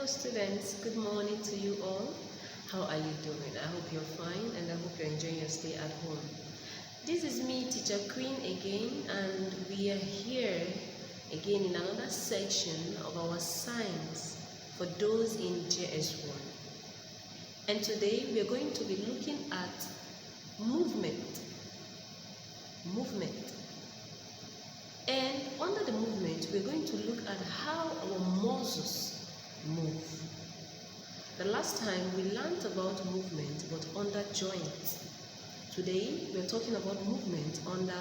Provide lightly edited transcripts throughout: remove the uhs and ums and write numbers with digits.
Hello students, good morning to you all. How are you doing? I hope you're fine and I hope you're enjoying your stay at home. This is me, Teacher Queen again, and we are here again in another section of our science for those in JS1. And today we are going to be looking at movement. And under the movement, we're going to look at how our muscles move. The last time we learned about movement but under joints. Today we're talking about movement under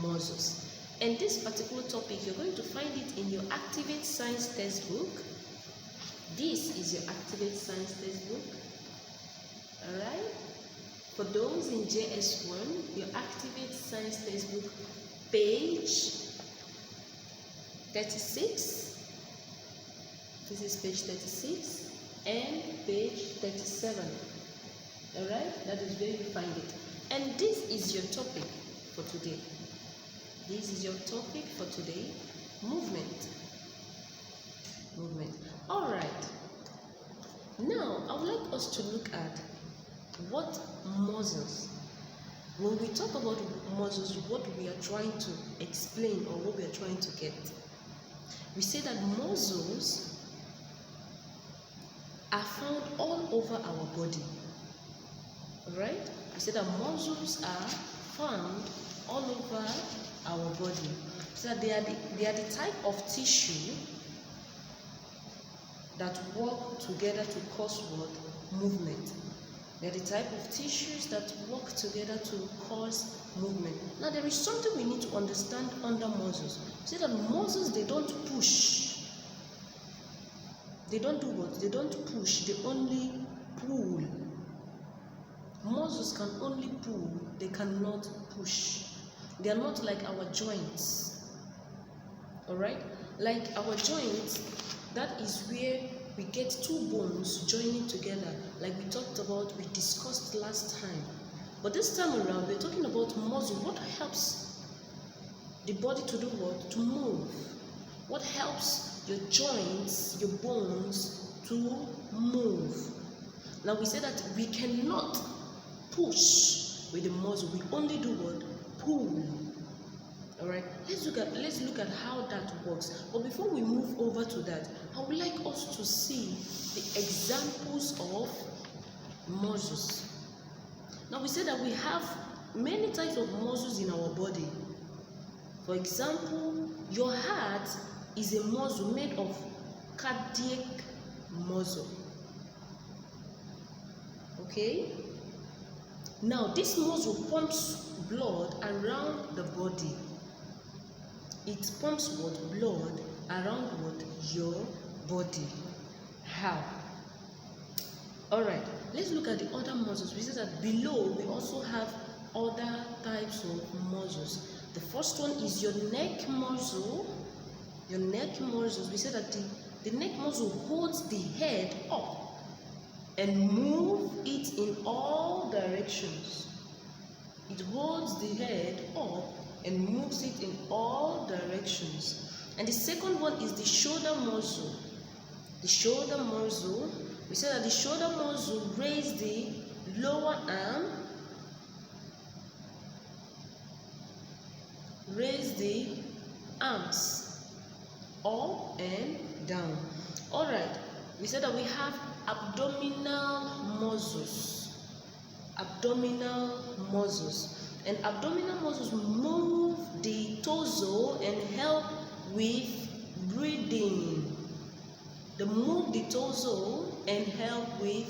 muscles. And this particular topic, you're going to find it in your Activate Science textbook. This is your Activate Science textbook. Alright? For those in JS1, your Activate Science textbook, page 36. This is page 36 and page 37. Alright, that is where you find it. And this is your topic for today. This is your topic for today. Movement. Alright. Now, I would like us to look at what muscles. When we talk about muscles, what we are trying to explain or what we are trying to get. We say that muscles are found all over our body. Right? We say that muscles are found all over our body. So that they are the type of tissue that work together to cause what? Movement. They are the type of tissues that work together to cause movement. Now there is something we need to understand under muscles. See that muscles, they don't push. They don't do what? They don't push, they only pull. Muscles can only pull, they cannot push. They are not like our joints. Alright? Like our joints, that is where we get two bones joining together, like we talked about, we discussed last time. But this time around, we're talking about muscle. What helps the body to do what? To move. What helps your joints, your bones to move? Now we say that we cannot push with the muscle. We only do what? Pull. Alright, let's look at how that works. But before we move over to that, I would like us to see the examples of muscles. Now we say that we have many types of muscles in our body. For example, your heart is a muscle made of cardiac muscle. Okay? Now this muscle pumps blood around the body. It pumps what? Blood around what? Your body. How? Alright, let's look at the other muscles. We say that below we also have other types of muscles. The first one is your neck muscle. Your neck muscles. We say that the neck muscle holds the head up and move it in all directions. It holds the head up and moves it in all directions. And the second one is the shoulder muscle. The shoulder muscle, we say that the shoulder muscle raises the lower arm, raise the arms up and down. Alright, we said that we have abdominal muscles. Abdominal muscles. And abdominal muscles move the torso and help with breathing. They move the torso and help with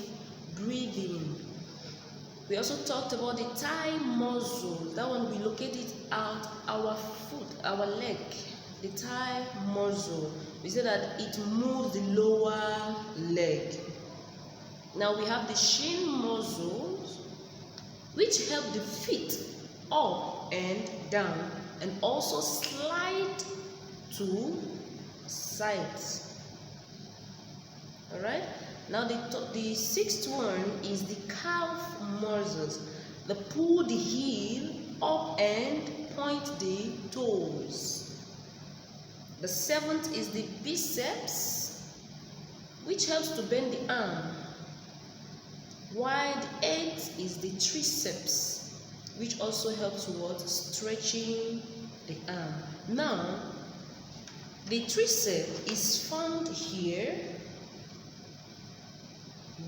breathing. We also talked about the thigh muscle. That one we located at our foot, our leg. The thigh muscle. We said that it moves the lower leg. Now we have the shin muscles, which help the feet up and down and also slide to sides. Alright, now the sixth one is the calf muscles. They pull the heel up and point the toes. The seventh is the biceps. which helps to bend the arm, while the eighth is the triceps, which also helps with stretching the arm. Now, the triceps is found here,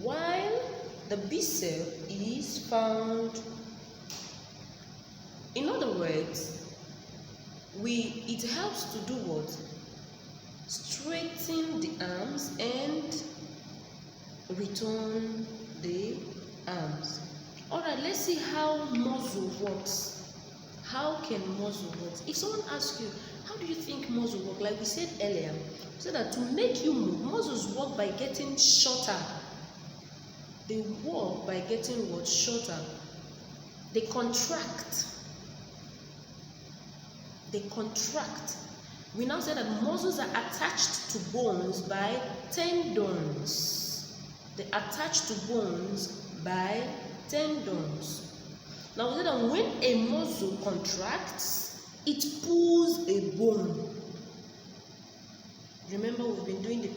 while the bicep is found. In other words, it helps to do what? Straighten the arms and return the arms. Alright, let's see how muscle works. How can muscle work? If someone asks you, how do you think muscle work? Like we said earlier, we said that to make you move, muscles work by getting shorter. They work by getting what? Shorter. They contract. They contract. We now say that muscles are attached to bones by tendons. They attach to bones by tendons. Now we say that when a muscle contracts, it pulls a bone. Remember, we've been doing the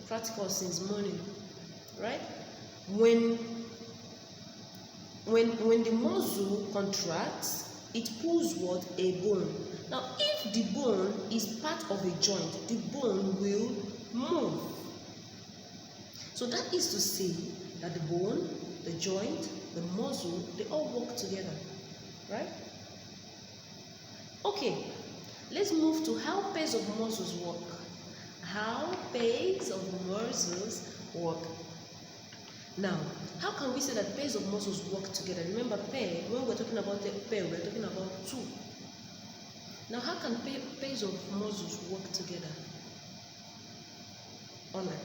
practical since morning, right? When the muscle contracts, it pulls what? A bone. Now, if the bone is part of a joint, the bone will move. So that is to say that the bone, the joint, the muscle, they all work together, right? Okay, let's move to how pairs of muscles work. How pairs of muscles work. Now, how can we say that pairs of muscles work together? Remember, pair, when we're talking about a pair, we're talking about two. Now, how can pairs of muscles work together? Alright.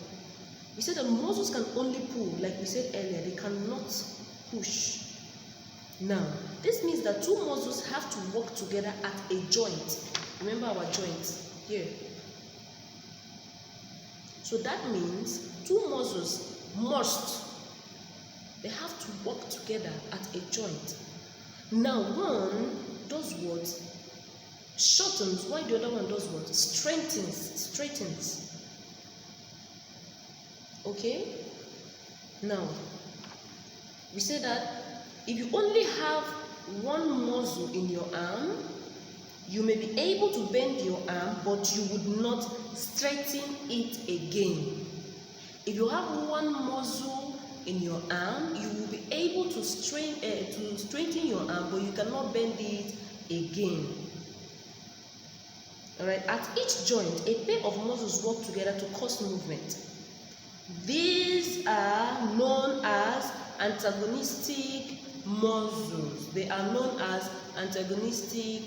We said that muscles can only pull, like we said earlier, they cannot push. Now, this means that two muscles have to work together at a joint. Remember our joint here. So that means two muscles they have to work together at a joint. Now, one does what? Shortens, while the other one does what? Straightens. Okay? Now, we say that if you only have one muscle in your arm, you may be able to bend your arm, but you would not straighten it again. If you have one muscle in your arm, you will be able to straighten your arm, but you cannot bend it again. Alright, at each joint, a pair of muscles work together to cause movement. These are known as antagonistic muscles. They are known as antagonistic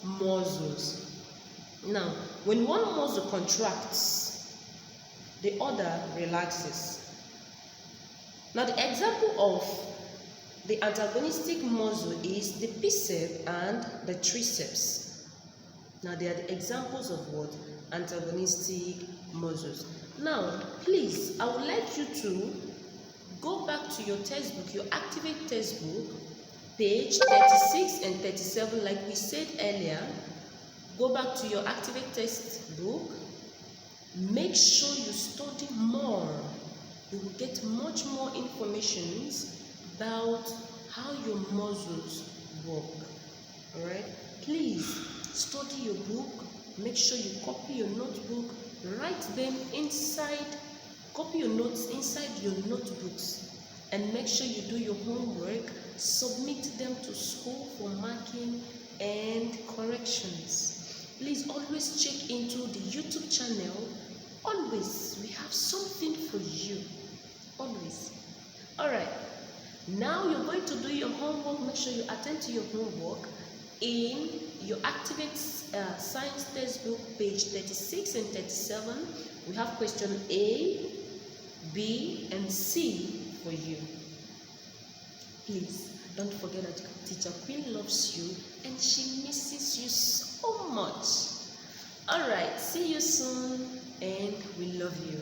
muscles. Now, when one muscle contracts, the other relaxes. Now, the example of the antagonistic muscle is the biceps and the triceps. Now, they are the examples of what? Antagonistic muscles. Now, please, I would like you to go back to your textbook, your Activate textbook, page 36 and 37, like we said earlier. Go back to your Activate textbook. Make sure you study more. You will get much more information about how your muscles work. Alright? Please study your book. Make sure you copy your notebook. Write them inside. Copy your notes inside your notebooks. And make sure you do your homework. Submit them to school for marking and corrections. Please always check into the YouTube channel. Always, we have something for you. Always. Alright. Now you're going to do your homework. Make sure you attend to your homework in your Activate Science textbook, page 36 and 37. We have question A, B, and C for you. Please don't forget that Teacher Queen loves you and she misses you so much. Alright, see you soon and we love you.